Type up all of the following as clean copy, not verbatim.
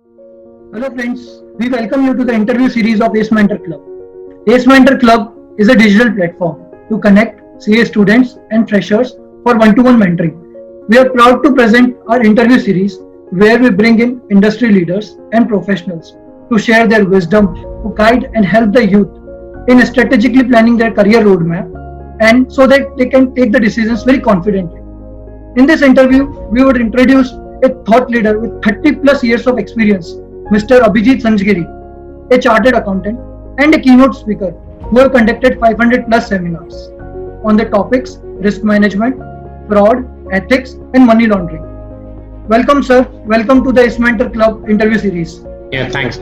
Hello friends, we welcome you to the interview series of Ace Mentor Club. Ace Mentor Club is a digital platform to connect CA students and freshers for one-to-one mentoring. We are proud to present our interview series where we bring in industry leaders and professionals to share their wisdom, to guide and help the youth in strategically planning their career roadmap and so that they can take the decisions very confidently. In this interview, we would introduce a thought leader with 30 plus years of experience, Mr. Abhijit Sanjgiri, a chartered accountant and a keynote speaker who have conducted 500 plus seminars on the topics risk management, fraud, ethics, and money laundering. Welcome, sir. Welcome to the Ace Mentor Club interview series. Yeah, thanks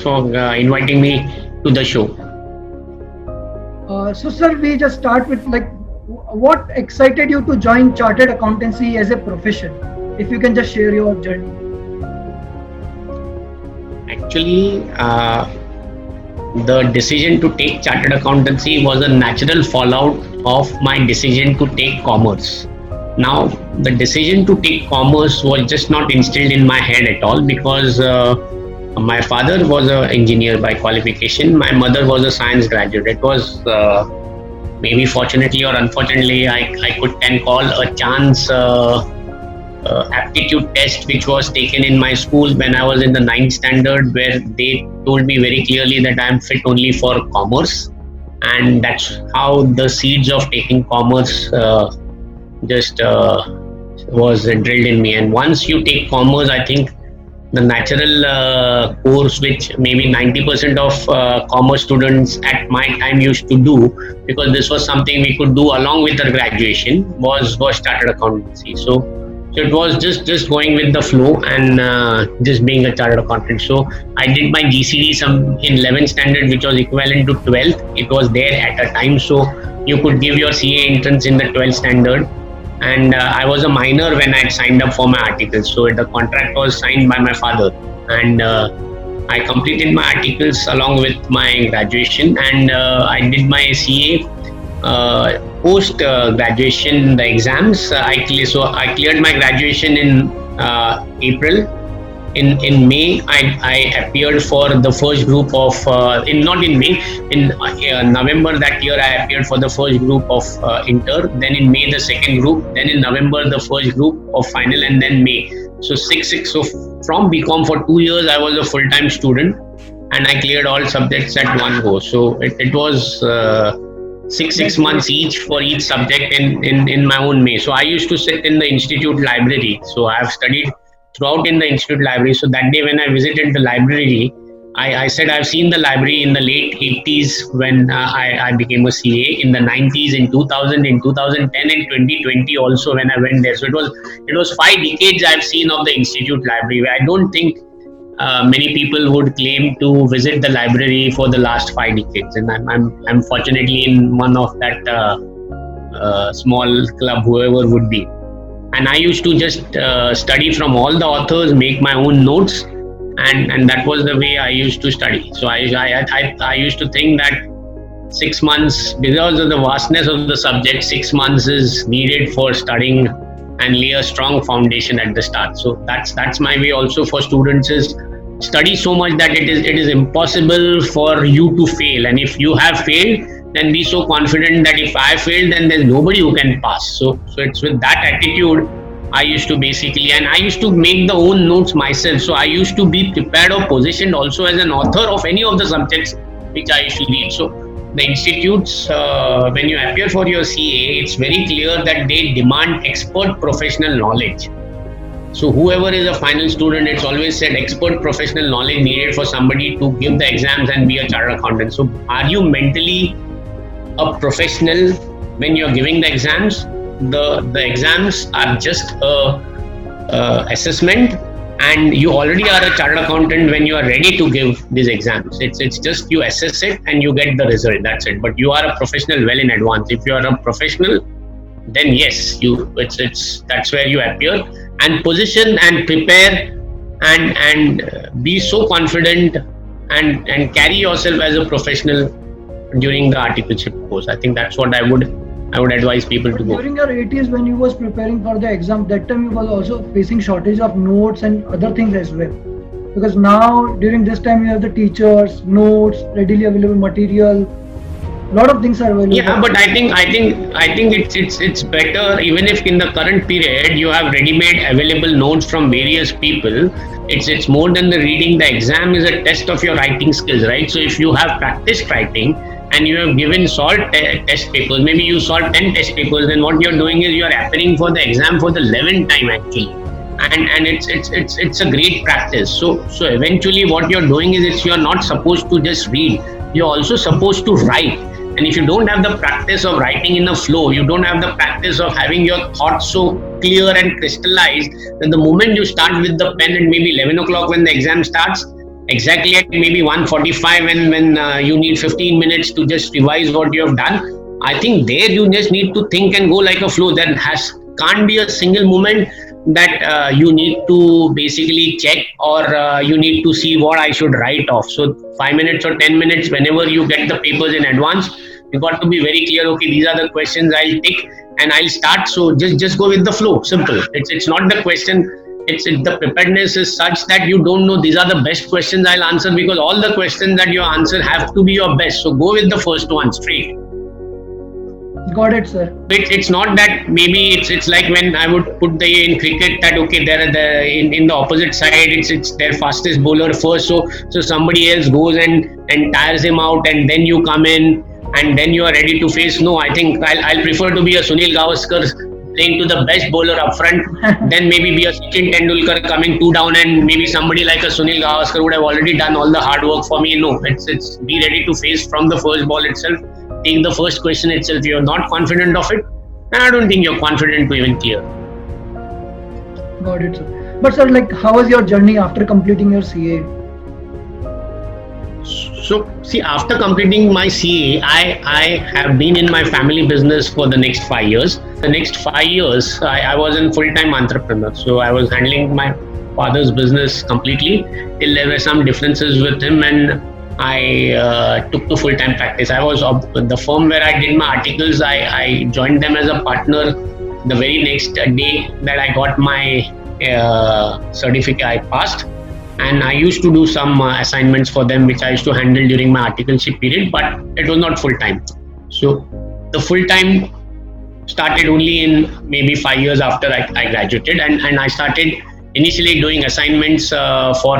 for inviting me to the show. So, sir, we just start with what excited you to join chartered accountancy as a profession? If you can just share your journey. Actually, the decision to take chartered accountancy was a natural fallout of my decision to take commerce. Now, the decision to take commerce was just not instilled in my head at all because my father was an engineer by qualification. My mother was a science graduate. It was maybe fortunately or unfortunately, I can call a chance aptitude test which was taken in my school when I was in the 9th standard, where they told me very clearly that I am fit only for commerce, and that's how the seeds of taking commerce was drilled in me. And once you take commerce, I think the natural course which maybe 90% of commerce students at my time used to do, because this was something we could do along with our graduation, was chartered accountancy. So it was just going with the flow and just being a chartered accountant. So I did my GCD in 11th standard, which was equivalent to 12th. It was there at a time, so you could give your CA entrance in the 12th standard. And I was a minor when I had signed up for my articles. So the contract was signed by my father, and I completed my articles along with my graduation, and I did my CA. Post graduation, the exams, I cleared my graduation in April. In May, I appeared for the first group of in November that year I appeared for the first group of inter. Then in May the second group. Then in November the first group of final, and then May. So 6. So from BCom for 2 years I was a full-time student, and I cleared all subjects at one go. So it was 6 months each for each subject in my own way. So I used to sit in the institute library. So I have studied throughout in the institute library. So that day when I visited the library, I said I've seen the library in the late 80s when I became a CA, in the 90s, in 2000, in 2010, and 2020 also when I went there. So it was 5 decades I've seen of the institute library. I don't think many people would claim to visit the library for the last 5 decades, and I'm fortunately in one of that small club, whoever would be. And I used to just study from all the authors, make my own notes, and that was the way I used to study. So I used to think that 6 months, because of the vastness of the subject, 6 months is needed for studying and lay a strong foundation at the start. So that's my way also for students, is study so much that it is impossible for you to fail. And if you have failed, then be so confident that if I failed, then there's nobody who can pass. So it's with that attitude I used to basically, and I used to make the own notes myself. So I used to be prepared or positioned also as an author of any of the subjects which I used to read. So the institutes, when you appear for your CA, it's very clear that they demand expert professional knowledge. So whoever is a final student, it's always said expert professional knowledge needed for somebody to give the exams and be a chartered accountant. So are you mentally a professional when you're giving the exams? The exams are just a assessment, and you already are a chartered accountant when you are ready to give these exams. It's just you assess it and you get the result. That's it. But you are a professional well in advance. If you are a professional, then yes, that's where you appear and position and prepare and be so confident and carry yourself as a professional during the articleship course. I think that's what I would advise people to go. During your 80s, when you was preparing for the exam, that time you was also facing shortage of notes and other things as well. because now during this time you have the teachers, notes, readily available material, lot of things are available. Yeah, but I think it's better, even if in the current period you have ready-made available notes from various people. It's more than the reading. The exam is a test of your writing skills, right? So if you have practiced writing and you have given solved test papers, maybe you solved 10 test papers, then what you're doing is you're appearing for the exam for the 11th time actually. And it's a great practice. So eventually what you're doing is you're not supposed to just read, you're also supposed to write. And if you don't have the practice of writing in a flow, you don't have the practice of having your thoughts so clear and crystallized, that the moment you start with the pen at maybe 11 o'clock when the exam starts, exactly at maybe 1:45 when you need 15 minutes to just revise what you have done, I think there you just need to think and go like a flow. There can't be a single moment that you need to basically check, or you need to see what I should write off. So 5 minutes or 10 minutes, whenever you get the papers in advance, you got to be very clear. Okay, these are the questions I'll take and I'll start. So just go with the flow. Simple. It's not the question. It's the preparedness is such that you don't know these are the best questions I'll answer, because all the questions that you answer have to be your best. So go with the first one straight. Got it, sir. It's not that maybe it's like when I would put in cricket that okay, they're in the opposite side, it's their fastest bowler first, so somebody else goes and tires him out, and then you come in and then you are ready to face. No, I think I'll prefer to be a Sunil Gavaskar playing to the best bowler up front, then maybe be a Sachin Tendulkar coming 2 down, and maybe somebody like a Sunil Gavaskar would have already done all the hard work for me. No, it's be ready to face from the first ball itself. Take the first question itself. You're not confident of it, and I don't think you're confident to even clear. Got it, sir. But sir, like, how was your journey after completing your CA? So, see, after completing my CA, I have been in my family business for the next 5 years. The next 5 years, I was a full-time entrepreneur. So, I was handling my father's business completely till there were some differences with him, and I took to full-time practice. I was the firm where I did my articles. I joined them as a partner the very next day that I got my certificate. I passed, and I used to do some assignments for them, which I used to handle during my articleship period. But it was not full-time. So the full-time started only in maybe 5 years after I graduated, and I started initially doing assignments for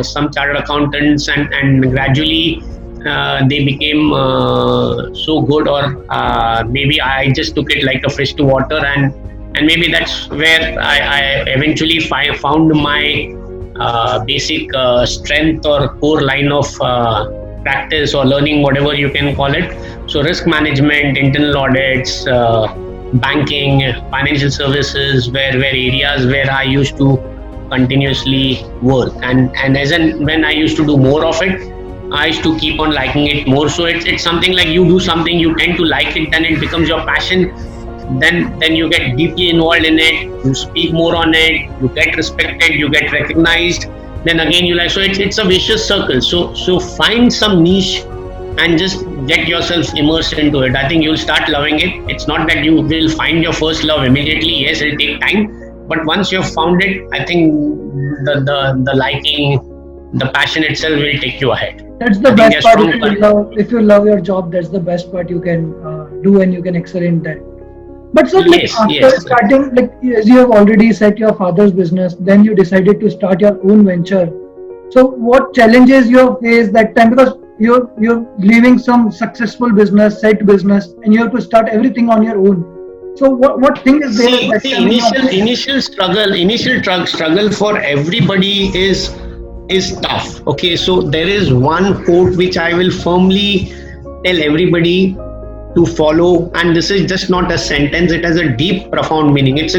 some chartered accountants, and gradually they became so good, or maybe I just took it like a fish to water, and maybe that's where I eventually found my basic strength or core line of practice or learning, whatever you can call it. So risk management, internal audits, banking, financial services were areas where I used to continuously work, and when I used to do more of it, I used to keep on liking it more. So it's something like you do something, you tend to like it, then it becomes your passion, then you get deeply involved in it, you speak more on it, you get respected, you get recognized, then again you like. So it's a vicious circle. So find some niche and just get yourself immersed into it. I think you'll start loving it. It's not that you will find your first love immediately. Yes, it'll take time, but once you've found it, I think the liking, the passion itself will take you ahead. That's the best part. If you love your job, that's the best part you can do, and you can excel in that. But so, like, after starting, like, as you have already said, your father's business, then you decided to start your own venture. So what challenges you have faced that time? Because you're leaving some successful business, set business, and you have to start everything on your own. So what thing is there? Initial struggle for everybody is tough. Okay, so there is one quote which I will firmly tell everybody to follow, and this is just not a sentence, it has a deep, profound meaning. It's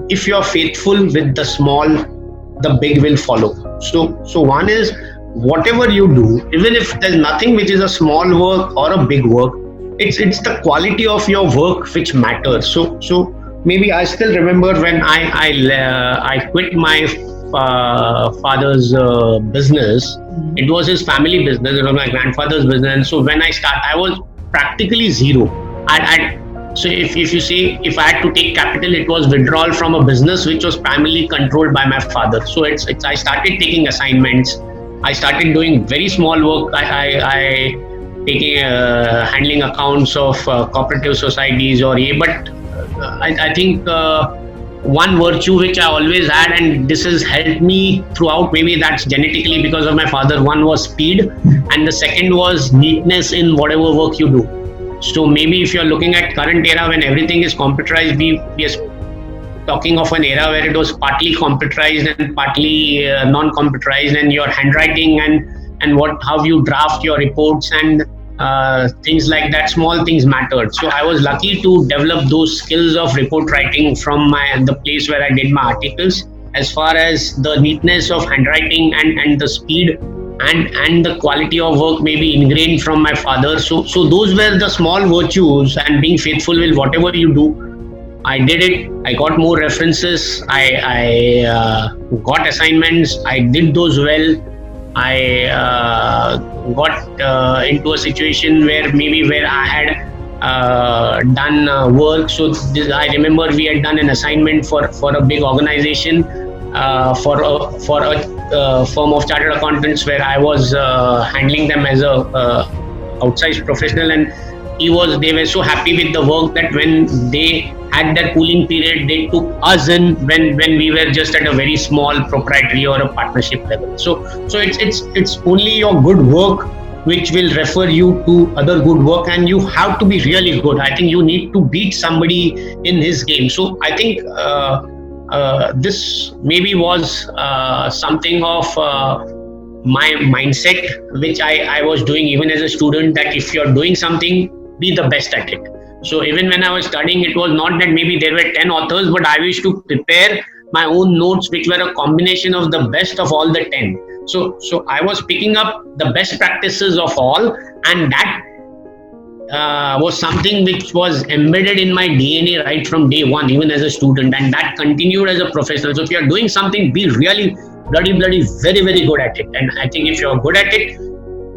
if you are faithful with the small, the big will follow. So one is, whatever you do, even if there's nothing which is a small work or a big work, it's the quality of your work which matters. So maybe I still remember when I quit my father's business. It was his family business, it was my grandfather's business. And so when I was practically zero. So if you say, if I had to take capital, it was withdrawal from a business which was primarily controlled by my father. So it's I started taking assignments. I started doing very small work. I taking handling accounts of cooperative societies or but I think one virtue which I always had, and this has helped me throughout, maybe that's genetically because of my father. One was speed, and the second was neatness in whatever work you do. So maybe if you're looking at current era when everything is computerized, we are talking of an era where it was partly computerized and partly non-computerized, and your handwriting and how you draft your reports and things like that, small things mattered. So I was lucky to develop those skills of report writing from the place where I did my articles. As far as the neatness of handwriting and the speed and the quality of work may be ingrained from my father. So those were the small virtues, and being faithful with whatever you do. I did it. I got more references. I got assignments. I did those well. I got into a situation where I had done work. So I remember we had done an assignment for a big organization, for a firm of chartered accountants, where I was handling them as a outside professional, and they were so happy with the work that when they had their cooling period, they took us in when we were just at a very small proprietary or a partnership level. So it's only your good work which will refer you to other good work, and you have to be really good. I think you need to beat somebody in his game. So I think this maybe was something of my mindset, which I was doing even as a student, that if you're doing something, be the best at it. So even when I was studying, it was not that maybe there were 10 authors, but I used to prepare my own notes, which were a combination of the best of all the 10. So I was picking up the best practices of all, and that was something which was embedded in my DNA right from day one, even as a student, and that continued as a professional. So if you're doing something, be really bloody very, very good at it. And I think if you're good at it,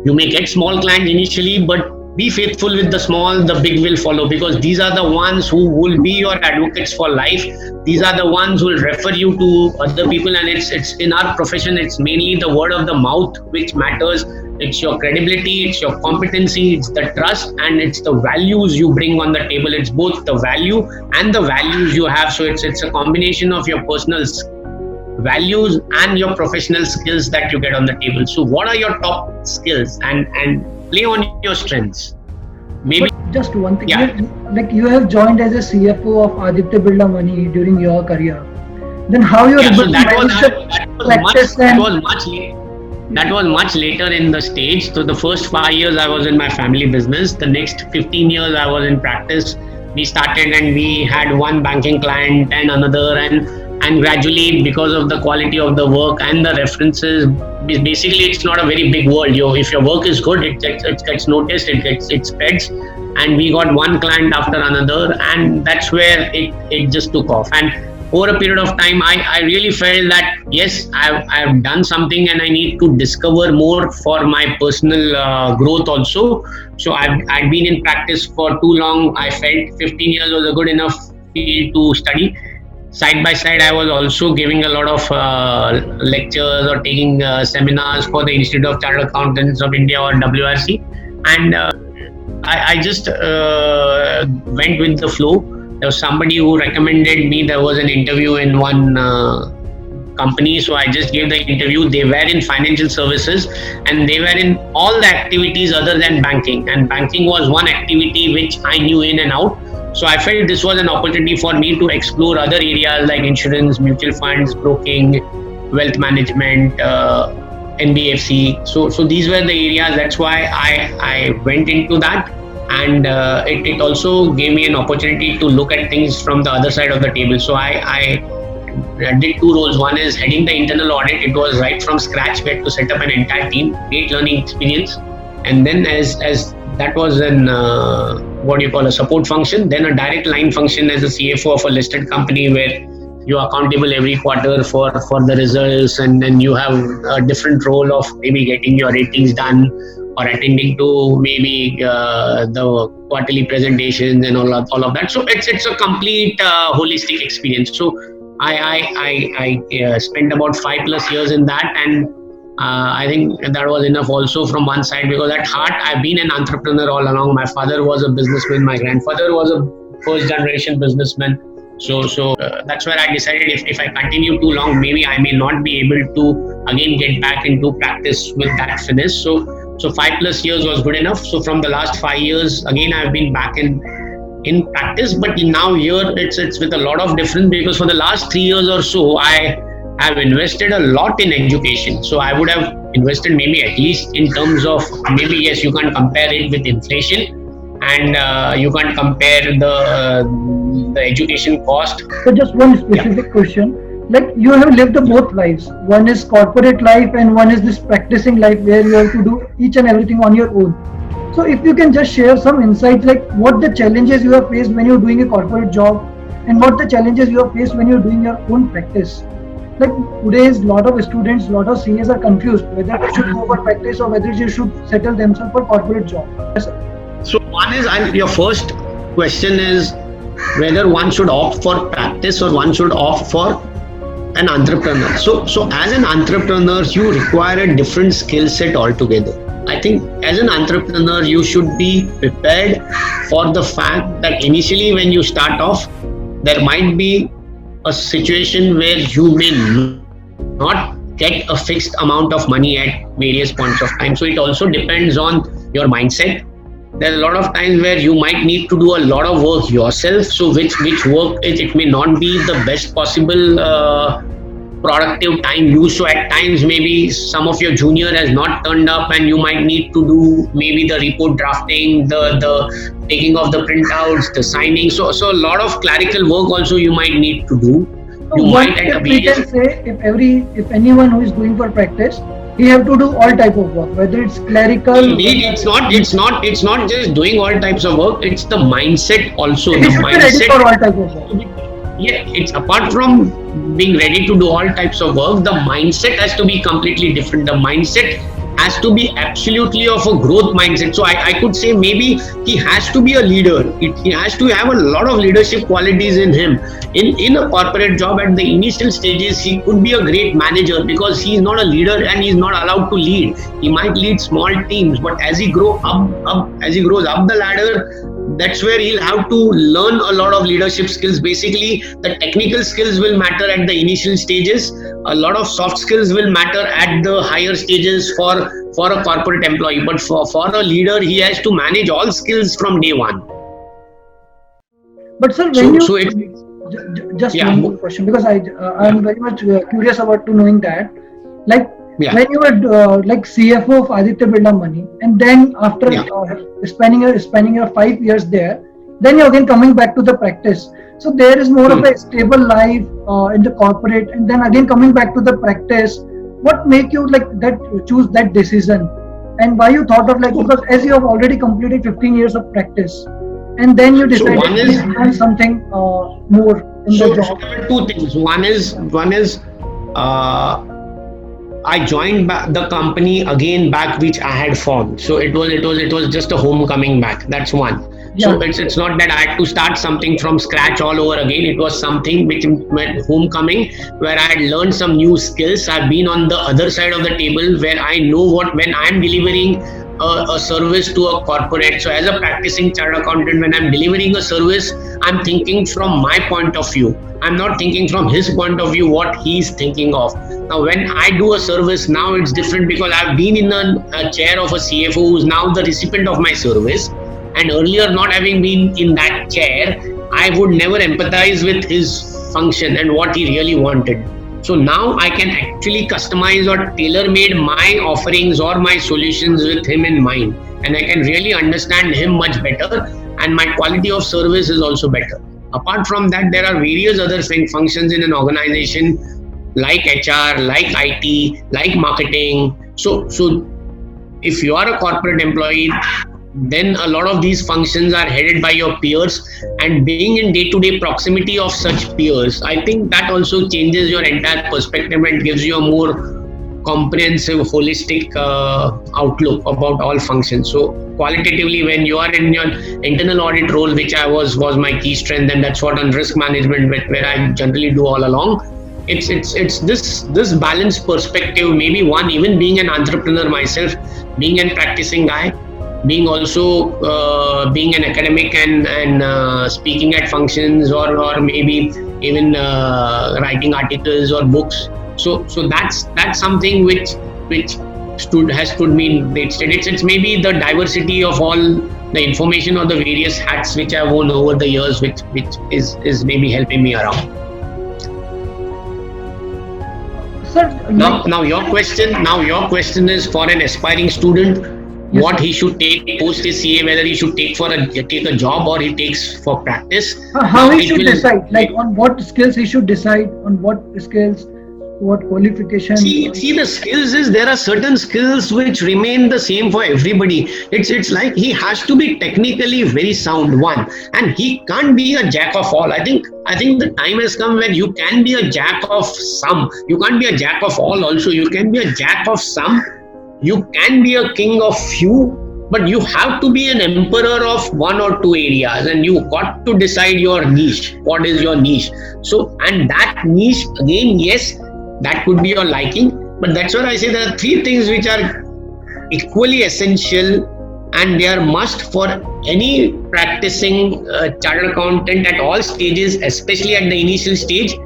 you may get small clients initially, but be faithful with the small, the big will follow, because these are the ones who will be your advocates for life. These are the ones who will refer you to other people, and it's in our profession, it's mainly the word of the mouth which matters. It's your credibility, it's your competency, it's the trust, and it's the values you bring on the table. It's both the value and the values you have. So it's a combination of your personal values and your professional skills that you get on the table. So what are your top skills, and play on your strengths. Maybe but just one thing, yeah. like you have joined as a CFO of Aditya Birla Money during your career. Then how you're able to manage the practice? That was much later in the stage. So the first 5 years I was in my family business. The next 15 years I was in practice. We started and we had one banking client and another, and gradually, because of the quality of the work and the references, basically it's not a very big world. If your work is good, it gets noticed, it spreads, and we got one client after another, and that's where it just took off. And over a period of time, I really felt that yes, I've done something, and I need to discover more for my personal growth also. So I'd been in practice for too long. I felt 15 years was a good enough field to study. Side by side, I was also giving a lot of lectures or taking seminars for the Institute of Chartered Accountants of India, or WRC, and I just went with the flow. There was somebody who recommended me. There was an interview in one company, so I just gave the interview. They were in financial services, and they were in all the activities other than banking, and banking was one activity which I knew in and out. So I felt this was an opportunity for me to explore other areas like insurance, mutual funds, broking, wealth management, NBFC. So these were the areas. That's why I went into that, and it also gave me an opportunity to look at things from the other side of the table. So I did two roles. One is heading the internal audit. It was right from scratch. We had to set up an entire team, great learning experience. And then as that was an a support function, then a direct line function as a CFO of a listed company, where you are accountable every quarter for the results, and then you have a different role of maybe getting your ratings done, or attending to maybe the quarterly presentations and all of that. So it's a complete holistic experience. So I spent about 5+ years in that, and I think that was enough also from one side, because at heart I've been an entrepreneur all along. My father was a businessman, my grandfather was a first generation businessman. So that's where I decided if I continue too long, maybe I may not be able to again get back into practice with that finish. So 5+ years was good enough. So from the last 5 years, again I've been back in practice, but now here it's with a lot of difference, because for the last 3 years or so I have invested a lot in education. So I would have invested maybe at least in terms of, maybe yes, you can't compare it with inflation, and you can't compare the education cost. So just one specific question, like you have lived both lives. One is corporate life and one is this practicing life where you have to do each and everything on your own. So if you can just share some insights, like what the challenges you have faced when you're doing a corporate job and what the challenges you have faced when you're doing your own practice. Like today's lot of students, lot of CAs are confused whether they should go for practice or whether they should settle themselves for corporate job. Yes, So one is, your first question is whether one should opt for practice or one should opt for an entrepreneur. So as an entrepreneur, you require a different skill set altogether. I think as an entrepreneur, you should be prepared for the fact that initially when you start off, there might be a situation where you may not get a fixed amount of money at various points of time. So it also depends on your mindset. There's a lot of times where you might need to do a lot of work yourself. So which work it may not be the best possible productive time used. So at times maybe some of your junior has not turned up and you might need to do maybe the report drafting, the taking of the printouts, the signing. So a lot of clerical work also you might need to do. You might at we can say if anyone who is going for practice, he have to do all type of work, whether it's clerical. Indeed, it's not just doing all types of work. It's the mindset also. He should be ready for all type of work. Yeah, it's apart from being ready to do all types of work, the mindset has to be completely different. The mindset has to be absolutely of a growth mindset. So I could say maybe he has to be a leader. He has to have a lot of leadership qualities in him. In a corporate job at the initial stages, he could be a great manager because he is not a leader and he is not allowed to lead. He might lead small teams, but as he grows up the ladder, that's where he'll have to learn a lot of leadership skills. Basically, the technical skills will matter at the initial stages. A lot of soft skills will matter at the higher stages for a corporate employee. But for a leader, he has to manage all skills from day one. But sir, just one more question, because I'm very much curious about knowing that. Like, when you were like CFO of Aditya Birla Money, and then after spending your 5 years there, then you're again coming back to the practice. So there is more of a stable life in the corporate, and then again coming back to the practice. What make you like that choose that decision, and why you thought of like, because as you have already completed 15 years of practice, and then you decided to learn something more in the job. So two things. One is. I joined the company again back which I had formed. So it was just a homecoming back. That's one. So it's not that I had to start something from scratch all over again. It was something which went homecoming, where I had learned some new skills. I've been on the other side of the table where I know when I'm delivering a service to a corporate. So as a practicing chartered accountant, when I'm delivering a service, I'm thinking from my point of view. I'm not thinking from his point of view what he's thinking of. Now, when I do a service, now it's different because I've been in a chair of a CFO who's now the recipient of my service. And earlier, not having been in that chair, I would never empathize with his function and what he really wanted. So now I can actually customize or tailor-made my offerings or my solutions with him in mind. And I can really understand him much better, and my quality of service is also better. Apart from that, there are various other functions in an organization like HR, like IT, like marketing. So if you are a corporate employee, then a lot of these functions are headed by your peers, and being in day-to-day proximity of such peers, I think that also changes your entire perspective and gives you a more comprehensive, holistic outlook about all functions. So qualitatively, when you are in your internal audit role, which I was my key strength, and that's what on risk management, where I generally do all along. It's this balanced perspective. Maybe one, even being an entrepreneur myself, being a practicing guy, being also being an academic and speaking at functions, or maybe even writing articles or books. So that's something which has stood me in great stead. It's maybe the diversity of all the information or the various hats which I've worn over the years, which is maybe helping me around. Sir, Now your question is for an aspiring student, Yes, what sir. he should take post his CA, whether he should take a job or he takes for practice. How Now he it should will decide, like on what skills he should decide, on what skills, what qualification. see the skills is, there are certain skills which remain the same for everybody. It's like he has to be technically very sound, one, and he can't be a jack of all. I think the time has come when you can be a jack of some. You can't be a jack of all also. You can be a jack of some. You can be a king of few, but you have to be an emperor of one or two areas, and you got to decide your niche. What is your niche? So, and that niche again, yes, that could be your liking, but that's where I say there are three things which are equally essential, and they are must for any practicing chartered accountant at all stages, especially at the initial stage.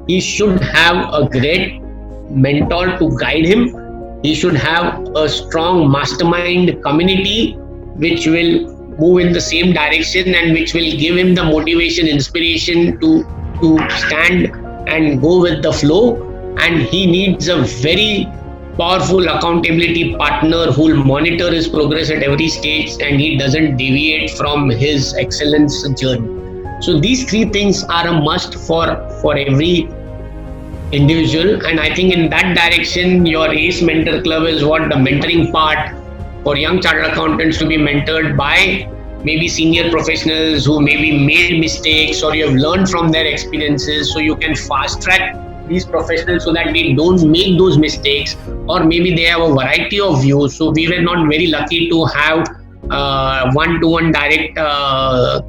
He should have a great mentor to guide him. He should have a strong mastermind community which will move in the same direction and which will give him the motivation, inspiration to stand and go with the flow. And he needs a very powerful accountability partner who will monitor his progress at every stage, and he doesn't deviate from his excellence journey. So these three things are a must for every individual, and I think in that direction your ACE Mentor Club is what the mentoring part for young chartered accountants to be mentored by maybe senior professionals who maybe made mistakes, or you have learned from their experiences, so you can fast track these professionals so that they don't make those mistakes, or maybe they have a variety of views. So we were not very lucky to have one-to-one direct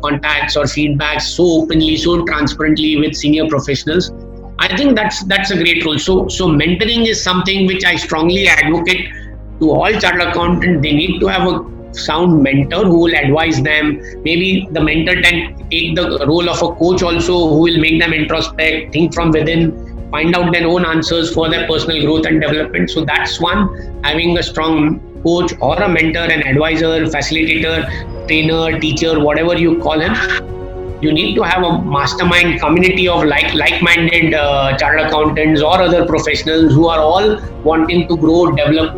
contacts or feedbacks so openly, so transparently with senior professionals. I think that's a great role. So mentoring is something which I strongly advocate to all chartered accountants. They need to have a sound mentor who will advise them. Maybe the mentor can take the role of a coach also, who will make them introspect, think from within, find out their own answers for their personal growth and development. So that's one, having a strong coach or a mentor, an advisor, facilitator, trainer, teacher, whatever you call him. You need to have a mastermind community of like-minded chartered accountants or other professionals who are all wanting to grow, develop,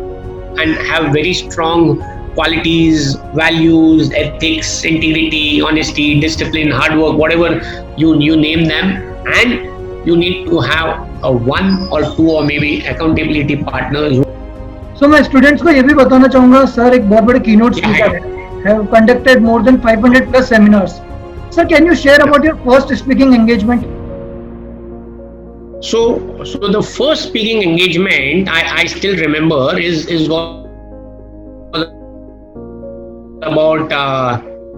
and have very strong qualities, values, ethics, integrity, honesty, discipline, hard work, whatever you name them. And you need to have a one or two or maybe accountability partners. So मैं students को ये भी बताना चाहूंगा, sir एक बहुत बड़े keynote Yeah, speaker है, have conducted more than 500 plus seminars. Sir, can you share about your first speaking engagement? So the first speaking engagement I still remember is about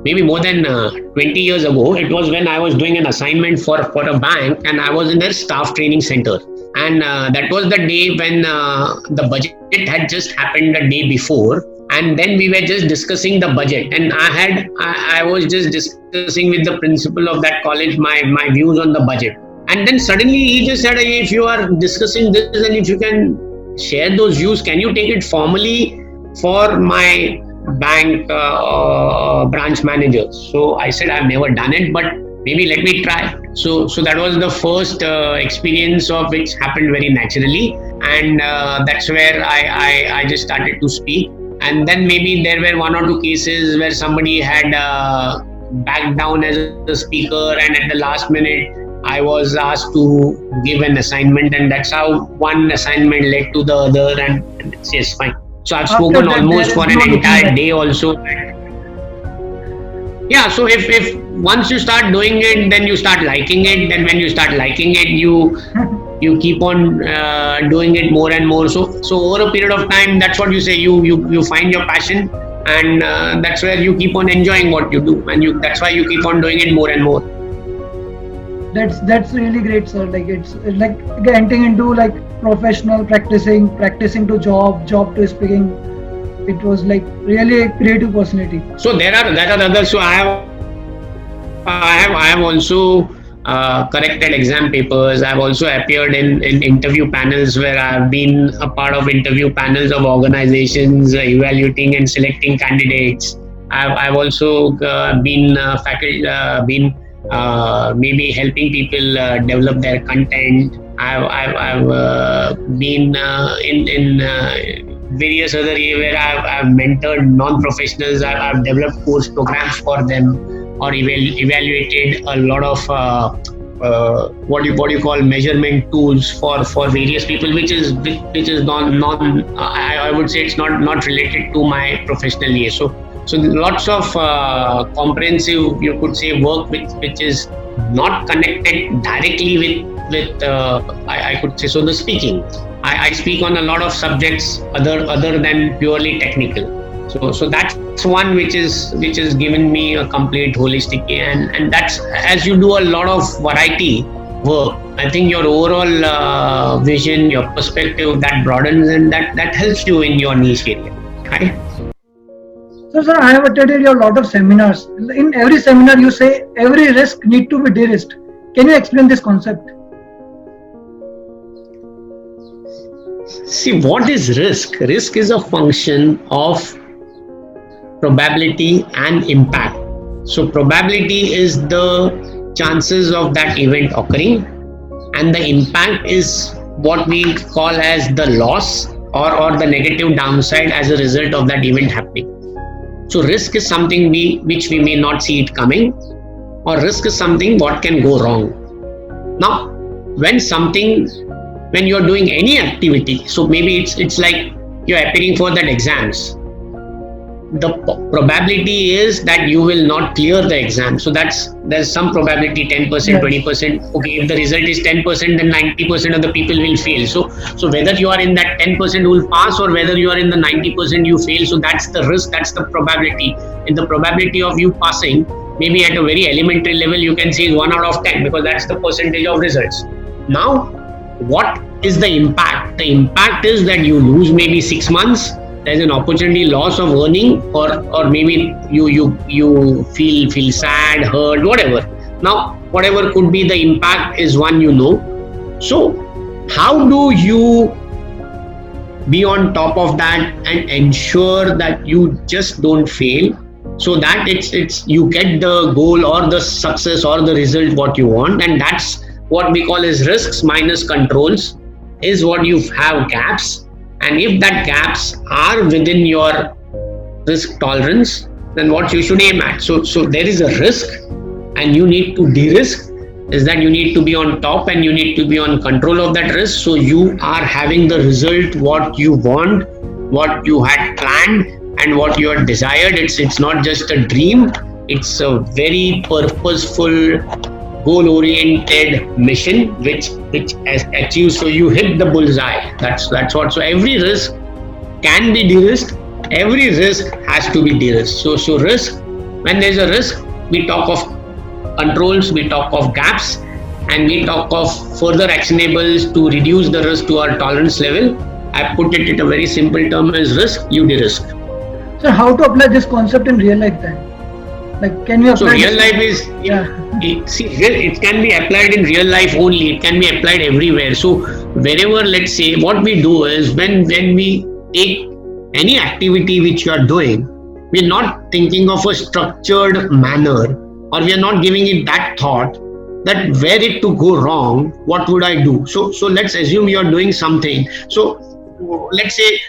maybe more than 20 years ago. It was when I was doing an assignment for a bank, and I was in their staff training center. And that was the day when the budget had just happened the day before. And then we were just discussing the budget, and I was just discussing with the principal of that college my views on the budget. And then suddenly he just said, hey, if you are discussing this and if you can share those views, can you take it formally for my bank branch managers? So I said, I've never done it, but maybe let me try. So that was the first experience of which happened very naturally, and that's where I just started to speak. And then maybe there were one or two cases where somebody had backed down as a speaker, and at the last minute I was asked to give an assignment, and that's how one assignment led to the other, and it's yes, fine. So I've spoken that, almost for there is an no entire looking day also. Yeah, so if once you start doing it, then you start liking it. Then when you start liking it, you you keep on doing it more and more. So over a period of time, that's what you say. You find your passion, and that's where you keep on enjoying what you do, and that's why you keep on doing it more and more. That's really great, sir. Like it's like getting into like professional practicing to job to speaking. It was like really a creative personality. So there are others. So I have also corrected exam papers. I've also appeared in interview panels where I've been a part of interview panels of organizations evaluating and selecting candidates. I've also been been maybe helping people develop their content. I've been in various other areas where I've mentored non-professionals. I've developed course programs for them, or evaluated a lot of what you call measurement tools for various people, which is non I would say it's not related to my professional year. So lots of comprehensive, you could say, work which is not connected directly with I could say, so the speaking. I speak on a lot of subjects other than purely technical. So that's one which is given me a complete holistic, and that's, as you do a lot of variety work, I think your overall vision, your perspective, that broadens, and that helps you in your niche area, right? So, sir, I have attended a lot of seminars. In every seminar, you say every risk need to be de-risked. Can you explain this concept? See, what is risk? Risk is a function of probability and impact. So probability is the chances of that event occurring, and the impact is what we call as the loss or the negative downside as a result of that event happening. So risk is something which we may not see it coming, or risk is something what can go wrong. Now, when you're doing any activity, so maybe it's like you're appearing for that exams, the probability is that you will not clear the exam. So there's some probability, 10%, 20%. Okay, if the result is 10%, then 90% of the people will fail. So whether you are in that 10% who will pass, or whether you are in the 90% you fail, so that's the risk, that's the probability. And the probability of you passing, maybe at a very elementary level, you can say is 1 out of 10, because that's the percentage of results. Now, what is the impact? The impact is that you lose maybe 6 months. There's an opportunity loss of earning, or maybe you feel sad, hurt, whatever. Now, whatever could be the impact is one you know. So, how do you be on top of that and ensure that you just don't fail, so that it's you get the goal or the success or the result what you want? And that's what we call as risks minus controls, is what you have gaps. And if that gaps are within your risk tolerance, then what you should aim at. So there is a risk, and you need to de-risk, is that you need to be on top and you need to be on control of that risk, so you are having the result what you want, what you had planned, and what you had desired. It's not just a dream, it's a very purposeful, goal-oriented mission which achieves, so you hit the bullseye. That's what. So every risk can be de-risked, every risk has to be de-risked. So risk, when there's a risk, we talk of controls, we talk of gaps, and we talk of further actionables to reduce the risk to our tolerance level. I put it in a very simple term as risk, you de-risk. So how to apply this concept in real life then? Like, can you apply? So real life is, it can be applied in real life only. It can be applied everywhere. So wherever, let's say, what we do is when we take any activity which you are doing, we're not thinking of a structured manner, or we are not giving it that thought that were it to go wrong, what would I do? So let's assume you are doing something. So let's say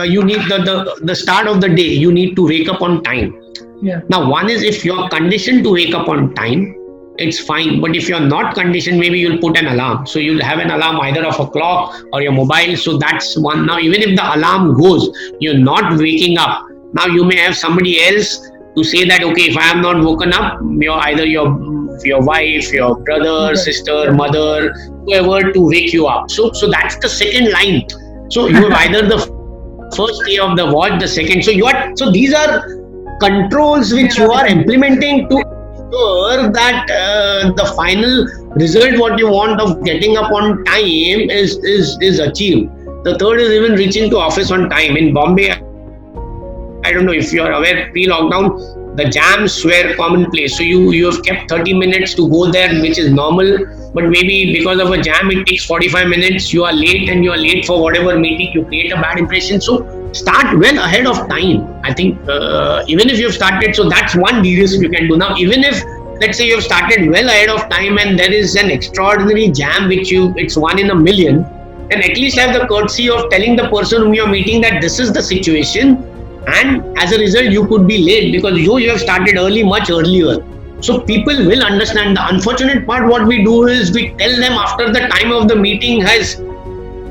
you need the start of the day, you need to wake up on time. Yeah. Now, one is, if you're conditioned to wake up on time, it's fine. But if you're not conditioned, maybe you'll put an alarm. So you'll have an alarm either of a clock or your mobile. So that's one. Now, even if the alarm goes, you're not waking up. Now, you may have somebody else to say that, okay, if I am not woken up, either your wife, your brother, sister, mother, whoever to wake you up. So that's the second line. So you have either the first day of the watch, the second. So these are controls which you are implementing to ensure that the final result what you want of getting up on time is achieved. The third is even reaching to office on time. In Bombay, I don't know if you are aware, pre-lockdown, the jams were commonplace. So you have kept 30 minutes to go there, which is normal. But maybe because of a jam, it takes 45 minutes. You are late and you are late for whatever meeting. You create a bad impression. So start well ahead of time. I think even if you have started, so that's one de-risk you can do. Now, even if let's say you have started well ahead of time and there is an extraordinary jam it's one in a million, then at least have the courtesy of telling the person whom you are meeting that this is the situation, and as a result you could be late because you have started early, much earlier. So people will understand. The unfortunate part what we do is we tell them after the time of the meeting has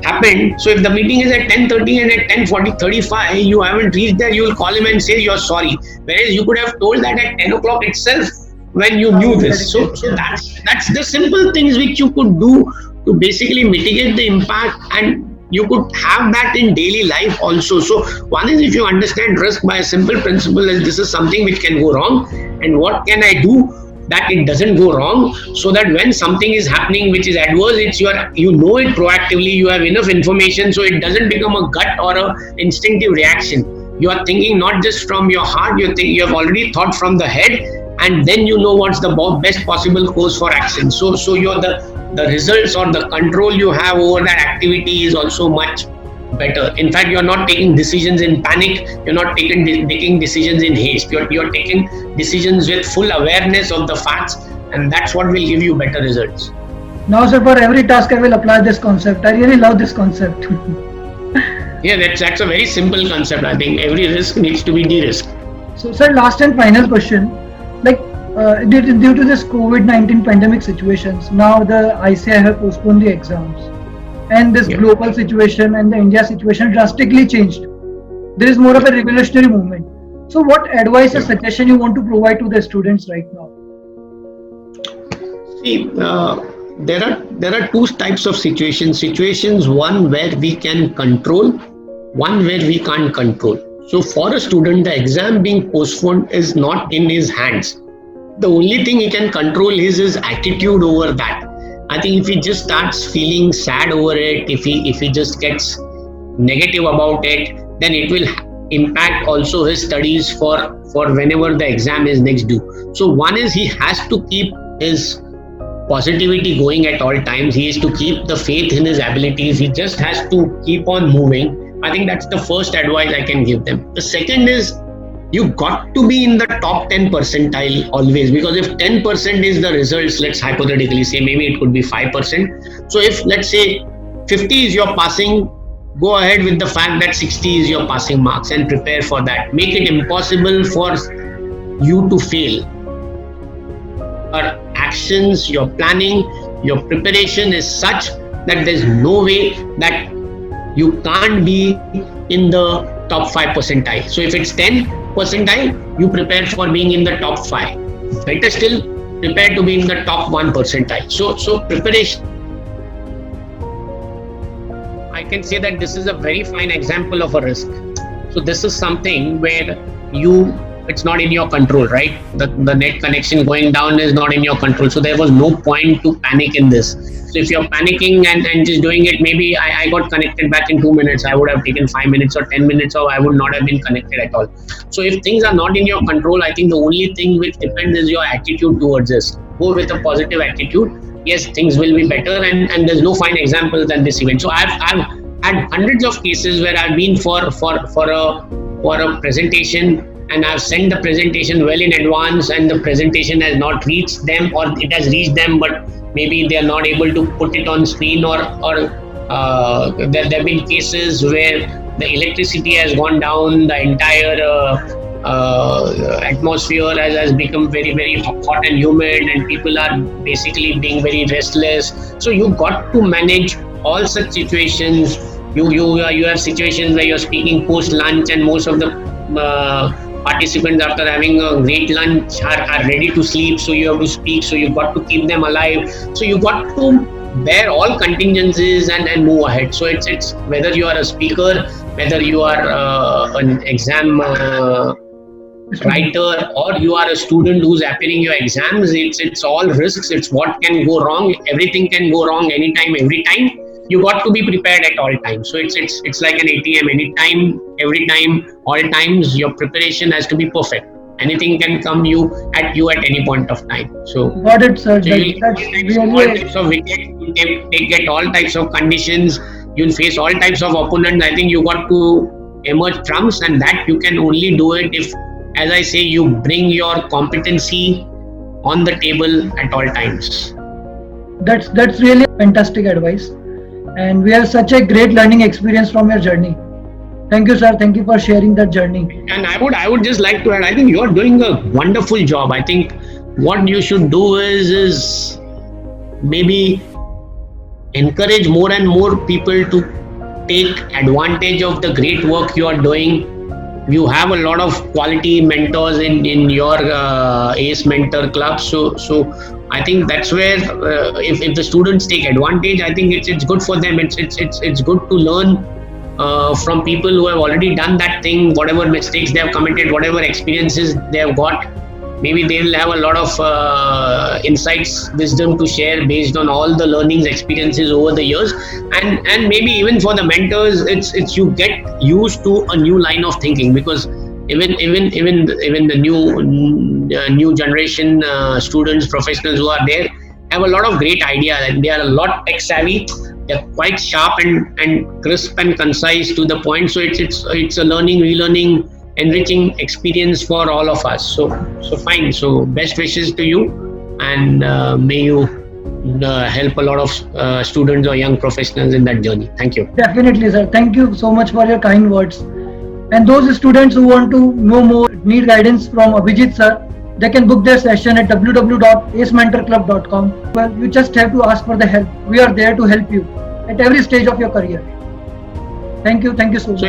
happened. So if the meeting is at 10:30 and at 10:35 you haven't reached there, you will call him and say you're sorry, whereas you could have told that at 10 o'clock itself when you knew this. So that's the simple things which you could do to basically mitigate the impact, and you could have that in daily life also. So one is, if you understand risk by a simple principle, is this is something which can go wrong, and what can I do that it doesn't go wrong, so that when something is happening which is adverse, it's you know it proactively, you have enough information, so it doesn't become a gut or a instinctive reaction. You are thinking not just from your heart, you have already thought from the head, and then you know what's the best possible course for action. So you're the results or the control you have over that activity is also much better. In fact, you're not taking decisions in panic, you're not taking decisions in haste, you're taking decisions with full awareness of the facts, and that's what will give you better results. Now, sir, for every task I will apply this concept. I really love this concept. Yeah, that's a very simple concept. I think every risk needs to be de-risked. So, sir, last and final question. Like, due to this COVID-19 pandemic situations, now the ICAI have postponed the exams, and this global situation and the India situation drastically changed. There is more of a revolutionary movement. So what advice or suggestion you want to provide to the students right now? See, there are two types of situations, one where we can control, one where we can't control. So for a student, the exam being postponed is not in his hands. The only thing he can control is his attitude over that. I think if he just starts feeling sad over it, if he just gets negative about it, then it will impact also his studies for whenever the exam is next due. So one is, he has to keep his positivity going at all times. He has to keep the faith in his abilities. He just has to keep on moving. I think that's the first advice I can give them. The second is, you got to be in the top 10 percentile always, because if 10% is the results, let's hypothetically say, maybe it could be 5%. So if let's say 50 is your passing, go ahead with the fact that 60 is your passing marks and prepare for that. Make it impossible for you to fail. Your actions, your planning, your preparation is such that there's no way that you can't be in the top 5 percentile. So if it's 10 percentile, you prepare for being in the top 5. Better still, prepare to be in the top 1 percentile. So preparation, I can say that this is a very fine example of a risk. So this is something where it's not in your control, right? The net connection going down is not in your control. So there was no point to panic in this. So if you're panicking and just doing it, maybe I got connected back in 2 minutes, I would have taken 5 minutes or 10 minutes, or I would not have been connected at all. So if things are not in your control, I think the only thing which depends is your attitude towards this. Go with a positive attitude. Yes, things will be better, and there's no fine example than this event. So I've had hundreds of cases where I've been for a presentation, and I've sent the presentation well in advance, and the presentation has not reached them, or it has reached them, but maybe they are not able to put it on screen, or there have been cases where the electricity has gone down, the entire atmosphere has become very, very hot and humid, and people are basically being very restless. So you got to manage all such situations. You have situations where you're speaking post lunch, and most of the participants, after having a great lunch, are ready to sleep. So you have to speak. So you got to keep them alive. So you got to bear all contingencies and move ahead. So it's whether you are a speaker, whether you are an exam writer, or you are a student who's appearing your exams, it's all risks. It's what can go wrong. Everything can go wrong anytime, every time. You got to be prepared at all times. So it's like an ATM. Anytime, every time, all times, your preparation has to be perfect. Anything can come at you at any point of time. So Got it, sir. so you'll That's get all really types of wickets, you get all types of conditions, you'll face all types of opponents. I think you got to emerge trumps, and that you can only do it if, as I say, you bring your competency on the table at all times. that's really fantastic advice, and we have such a great learning experience from your journey. Thank you, sir. Thank you for sharing that journey. And I would just like to add, I think you're doing a wonderful job. I think what you should do is maybe encourage more and more people to take advantage of the great work you are doing. You have a lot of quality mentors in your ACE Mentor Club. So I think that's where if the students take advantage, I think it's good for them. It's good to learn from people who have already done that thing, whatever mistakes they have committed, whatever experiences they have got. Maybe they will have a lot of insights, wisdom to share based on all the learnings, experiences over the years, and maybe even for the mentors, it's you get used to a new line of thinking, because even the new generation students, professionals who are there have a lot of great ideas, and they are a lot tech savvy. They're quite sharp and crisp and concise to the point. So it's a learning, relearning, enriching experience for all of us. So fine. So best wishes to you, and may you help a lot of students or young professionals in that journey. Thank you. Definitely, sir. Thank you so much for your kind words. And those students who want to know more, need guidance from Abhijit sir, they can book their session at www.acementorclub.com. Well, you just have to ask for the help. We are there to help you at every stage of your career. Thank you so much. So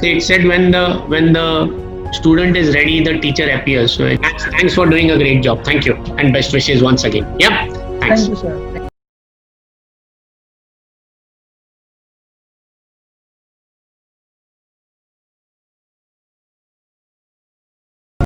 it's said when the student is ready, the teacher appears. So thanks for doing a great job. Thank you, and best wishes once again. Yep. Thanks. Thank you, sir.